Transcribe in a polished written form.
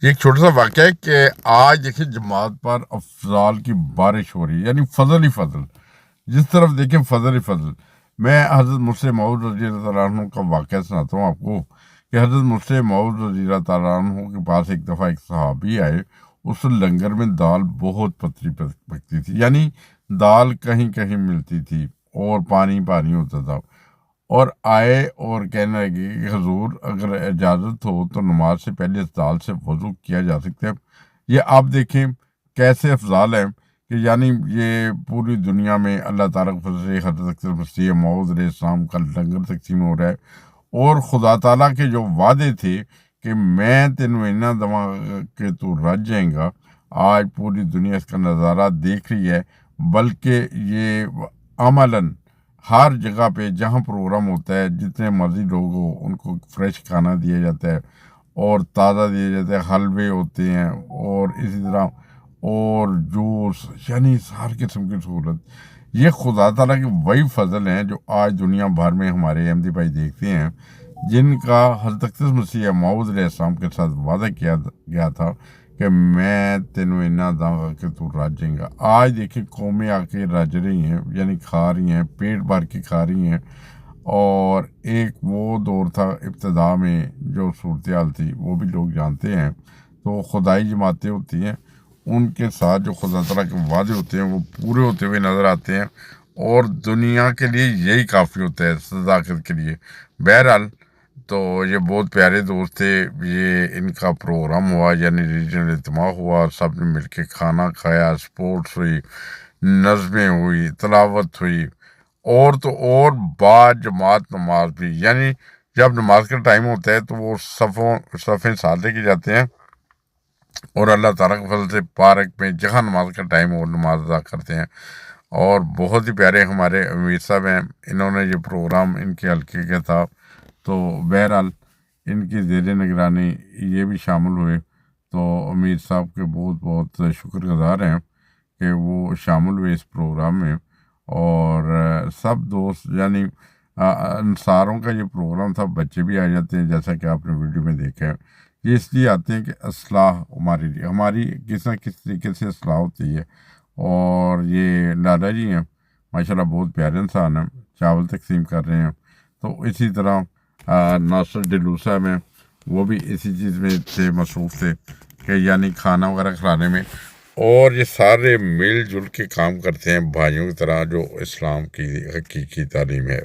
یہ ایک چھوٹا سا واقعہ ہے کہ آج دیکھیں جماعت پر افضال کی بارش ہو رہی ہے، یعنی فضل ہی فضل، جس طرف دیکھیں فضل ہی فضل۔ میں حضرت مسلم موعود رضی اللہ تعالیٰ عنہ کا واقعہ سناتا ہوں آپ کو کہ حضرت مسلم موعود رضی اللہ تعالیٰ عنہ کے پاس ایک دفعہ ایک صحابی آئے۔ اس لنگر میں دال بہت پتلی پکتی تھی، یعنی دال کہیں کہیں ملتی تھی اور پانی پانی ہوتا تھا، اور آئے اور کہنے لگے کہ حضور اگر اجازت ہو تو نماز سے پہلے اس دال سے وضو کیا جا سکتا ہے۔ یہ آپ دیکھیں کیسے افضال ہیں کہ یعنی یہ پوری دنیا میں اللہ تعالیٰ کی فضل سے حضرت مسیح موعود علیہ السلام کا لنگر تقسیم ہو رہا ہے، اور خدا تعالیٰ کے جو وعدے تھے کہ میں تینوں اینا دواں کہ تو رج جائیں گا، آج پوری دنیا اس کا نظارہ دیکھ رہی ہے، بلکہ یہ عملاً ہر جگہ پہ جہاں پروگرام ہوتا ہے جتنے مرضی لوگ ہو ان کو فریش کھانا دیا جاتا ہے اور تازہ دیا جاتا ہے، حلوے ہوتے ہیں اور اسی طرح اور جوس، یعنی ہر قسم کی سہولت۔ یہ خدا تعالیٰ کے وہی فضل ہیں جو آج دنیا بھر میں ہمارے احمدی بھائی دیکھتے ہیں، جن کا حضرت مسیح موعود علیہ السلام کے ساتھ وعدہ کیا گیا تھا کہ میں تینوں اینا داں گا کہ تو رج جائیں گا۔ آج دیکھیں قومیں آ کے رج رہی ہیں، یعنی کھا رہی ہیں، پیٹ بھر کے کھا رہی ہیں، اور ایک وہ دور تھا ابتدا میں جو صورتحال تھی وہ بھی لوگ جانتے ہیں۔ تو خدائی جماعتیں ہوتی ہیں، ان کے ساتھ جو خدا تعالیٰ کے وعدے ہوتے ہیں وہ پورے ہوتے ہوئے نظر آتے ہیں، اور دنیا کے لیے یہی کافی ہوتا ہے صداقت کے لیے۔ بہرحال تو یہ بہت پیارے دوست تھے، یہ ان کا پروگرام ہوا، یعنی ریجنل اجتماع ہوا، سب نے مل کے کھانا کھایا، سپورٹس ہوئی، نظمیں ہوئی، تلاوت ہوئی، اور تو اور بعد جماعت نماز بھی، یعنی جب نماز کا ٹائم ہوتا ہے تو وہ صفیں ساتھ لے کے جاتے ہیں، اور اللہ تعالیٰ کے فضل سے پارک میں جہاں نماز کا ٹائم ہو نماز ادا کرتے ہیں۔ اور بہت ہی پیارے ہمارے امیر صاحب ہیں، انہوں نے یہ پروگرام ان کے حلقے کا تھا، تو بہرحال ان کی زیر نگرانی یہ بھی شامل ہوئے، تو امیر صاحب کے بہت بہت شکر گزار ہیں کہ وہ شامل ہوئے اس پروگرام میں۔ اور سب دوست، یعنی انصاروں کا یہ پروگرام تھا، بچے بھی آ جاتے ہیں جیسا کہ آپ نے ویڈیو میں دیکھا ہے۔ یہ اس لیے آتے ہیں کہ اصلاح ہماری کس نہ کس طریقے سے اصلاح ہوتی ہے۔ اور یہ دادا جی ہیں ماشاءاللہ، بہت پیارے انسان ہیں، چاول تقسیم کر رہے ہیں۔ تو اسی طرح ناصر ڈلو صاحب ہیں، وہ بھی اسی چیز میں سے مصروف تھے کہ یعنی کھانا وغیرہ کھلانے میں، اور یہ سارے مل جل کے کام کرتے ہیں بھائیوں کی طرح، جو اسلام کی حقیقی تعلیم ہے۔